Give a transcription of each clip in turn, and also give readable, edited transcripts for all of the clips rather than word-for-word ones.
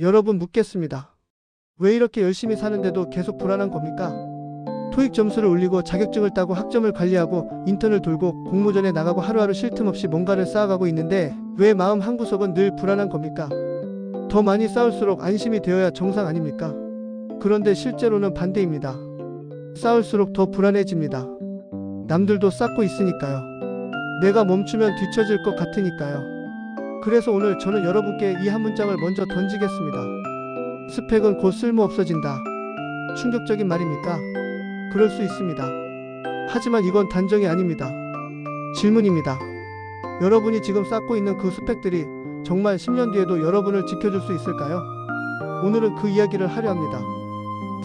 여러분 묻겠습니다. 왜 이렇게 열심히 사는데도 계속 불안한 겁니까? 토익 점수를 올리고 자격증을 따고 학점을 관리하고 인턴을 돌고 공모전에 나가고 하루하루 쉴 틈 없이 뭔가를 쌓아가고 있는데 왜 마음 한구석은 늘 불안한 겁니까? 더 많이 쌓을수록 안심이 되어야 정상 아닙니까? 그런데 실제로는 반대입니다. 쌓을수록 더 불안해집니다. 남들도 쌓고 있으니까요. 내가 멈추면 뒤처질 것 같으니까요. 그래서 오늘 저는 여러분께 이 한 문장을 먼저 던지겠습니다. 스펙은 곧 쓸모 없어진다. 충격적인 말입니까? 그럴 수 있습니다. 하지만 이건 단정이 아닙니다. 질문입니다. 여러분이 지금 쌓고 있는 그 스펙들이 정말 10년 뒤에도 여러분을 지켜줄 수 있을까요? 오늘은 그 이야기를 하려 합니다.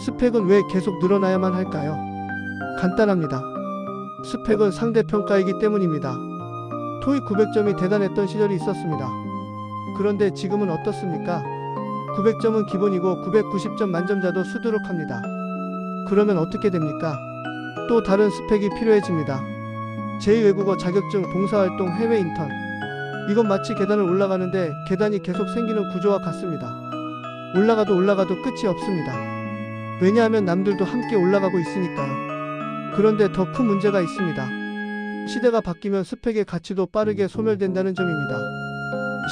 스펙은 왜 계속 늘어나야만 할까요? 간단합니다. 스펙은 상대평가이기 때문입니다. 토익 900점이 대단했던 시절이 있었습니다. 그런데 지금은 어떻습니까? 900점은 기본이고 990점 만점자도 수두룩합니다. 그러면 어떻게 됩니까? 또 다른 스펙이 필요해집니다. 제2외국어 자격증, 봉사활동, 해외 인턴. 이건 마치 계단을 올라가는데 계단이 계속 생기는 구조와 같습니다. 올라가도 끝이 없습니다. 왜냐하면 남들도 함께 올라가고 있으니까요. 그런데 더 큰 문제가 있습니다. 시대가 바뀌면 스펙의 가치도 빠르게 소멸된다는 점입니다.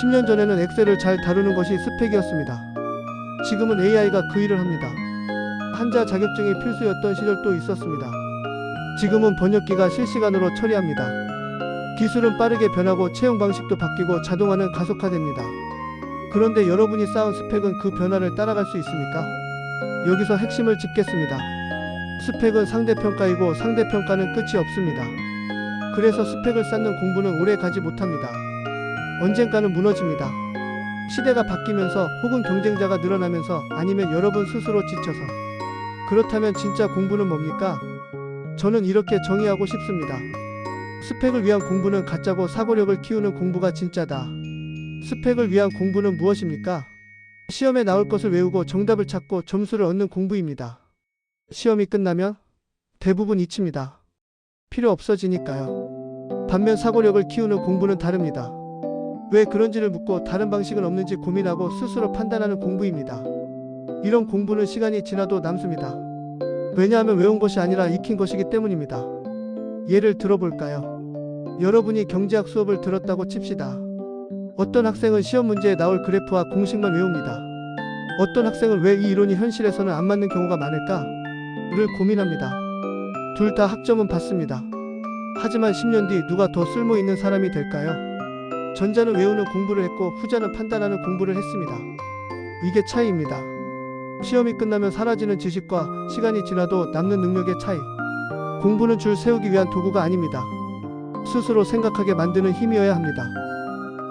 10년 전에는 엑셀을 잘 다루는 것이 스펙이었습니다. 지금은 AI가 그 일을 합니다. 한자 자격증이 필수였던 시절도 있었습니다. 지금은 번역기가 실시간으로 처리합니다. 기술은 빠르게 변하고 채용 방식도 바뀌고 자동화는 가속화됩니다. 그런데 여러분이 쌓은 스펙은 그 변화를 따라갈 수 있습니까? 여기서 핵심을 짚겠습니다. 스펙은 상대평가이고 상대평가는 끝이 없습니다. 그래서 스펙을 쌓는 공부는 오래 가지 못합니다. 언젠가는 무너집니다. 시대가 바뀌면서 혹은 경쟁자가 늘어나면서 아니면 여러분 스스로 지쳐서. 그렇다면 진짜 공부는 뭡니까? 저는 이렇게 정의하고 싶습니다. 스펙을 위한 공부는 가짜고 사고력을 키우는 공부가 진짜다. 스펙을 위한 공부는 무엇입니까? 시험에 나올 것을 외우고 정답을 찾고 점수를 얻는 공부입니다. 시험이 끝나면 대부분 잊힙니다. 필요 없어지니까요. 반면 사고력을 키우는 공부는 다릅니다. 왜 그런지를 묻고 다른 방식은 없는지 고민하고 스스로 판단하는 공부입니다. 이런 공부는 시간이 지나도 남습니다. 왜냐하면 외운 것이 아니라 익힌 것이기 때문입니다. 예를 들어볼까요? 여러분이 경제학 수업을 들었다고 칩시다. 어떤 학생은 시험 문제에 나올 그래프와 공식만 외웁니다. 어떤 학생은 왜 이 이론이 현실에서는 안 맞는 경우가 많을까?를 고민합니다. 둘 다 학점은 받습니다. 하지만 10년 뒤 누가 더 쓸모 있는 사람이 될까요? 전자는 외우는 공부를 했고 후자는 판단하는 공부를 했습니다. 이게 차이입니다. 시험이 끝나면 사라지는 지식과 시간이 지나도 남는 능력의 차이. 공부는 줄 세우기 위한 도구가 아닙니다. 스스로 생각하게 만드는 힘이어야 합니다.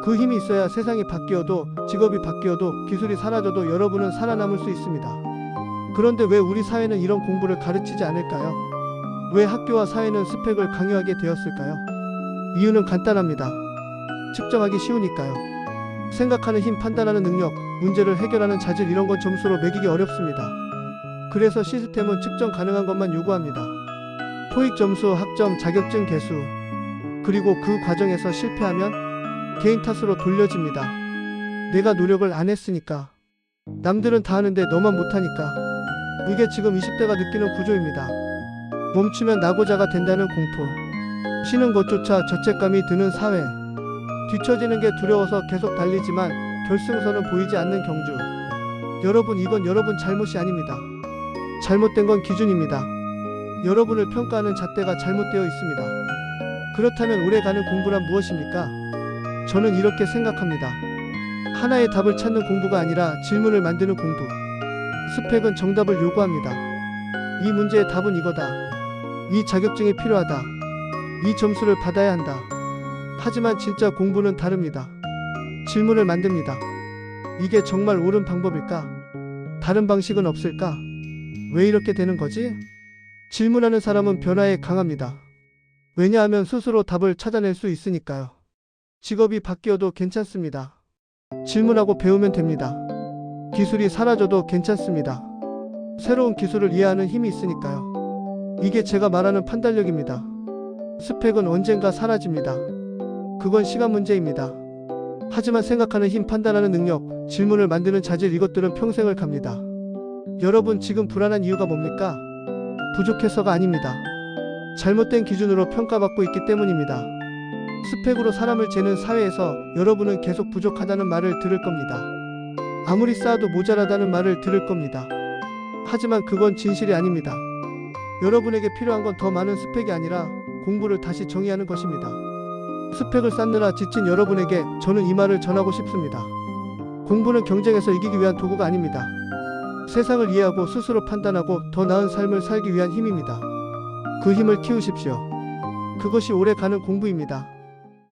그 힘이 있어야 세상이 바뀌어도, 직업이 바뀌어도, 기술이 사라져도 여러분은 살아남을 수 있습니다. 그런데 왜 우리 사회는 이런 공부를 가르치지 않을까요? 왜 학교와 사회는 스펙을 강요하게 되었을까요? 이유는 간단합니다. 측정하기 쉬우니까요. 생각하는 힘, 판단하는 능력, 문제를 해결하는 자질, 이런 건 점수로 매기기 어렵습니다. 그래서 시스템은 측정 가능한 것만 요구합니다. 토익 점수, 학점, 자격증 개수. 그리고 그 과정에서 실패하면 개인 탓으로 돌려집니다. 내가 노력을 안 했으니까. 남들은 다 하는데 너만 못하니까. 이게 지금 20대가 느끼는 구조입니다. 멈추면 낙오자가 된다는 공포. 쉬는 것조차 죄책감이 드는 사회. 뒤처지는 게 두려워서 계속 달리지만 결승선은 보이지 않는 경주. 여러분, 이건 여러분 잘못이 아닙니다. 잘못된 건 기준입니다. 여러분을 평가하는 잣대가 잘못되어 있습니다. 그렇다면 오래가는 공부란 무엇입니까? 저는 이렇게 생각합니다. 하나의 답을 찾는 공부가 아니라 질문을 만드는 공부. 스펙은 정답을 요구합니다. 이 문제의 답은 이거다. 이 자격증이 필요하다. 이 점수를 받아야 한다. 하지만 진짜 공부는 다릅니다. 질문을 만듭니다. 이게 정말 옳은 방법일까? 다른 방식은 없을까? 왜 이렇게 되는 거지? 질문하는 사람은 변화에 강합니다. 왜냐하면 스스로 답을 찾아낼 수 있으니까요. 직업이 바뀌어도 괜찮습니다. 질문하고 배우면 됩니다. 기술이 사라져도 괜찮습니다. 새로운 기술을 이해하는 힘이 있으니까요. 이게 제가 말하는 판단력입니다. 스펙은 언젠가 사라집니다. 그건 시간 문제입니다. 하지만 생각하는 힘, 판단하는 능력, 질문을 만드는 자질, 이것들은 평생을 갑니다. 여러분, 지금 불안한 이유가 뭡니까? 부족해서가 아닙니다. 잘못된 기준으로 평가받고 있기 때문입니다. 스펙으로 사람을 재는 사회에서 여러분은 계속 부족하다는 말을 들을 겁니다. 아무리 쌓아도 모자라다는 말을 들을 겁니다. 하지만 그건 진실이 아닙니다. 여러분에게 필요한 건 더 많은 스펙이 아니라 공부를 다시 정의하는 것입니다. 스펙을 쌓느라 지친 여러분에게 저는 이 말을 전하고 싶습니다. 공부는 경쟁에서 이기기 위한 도구가 아닙니다. 세상을 이해하고 스스로 판단하고 더 나은 삶을 살기 위한 힘입니다. 그 힘을 키우십시오. 그것이 오래 가는 공부입니다.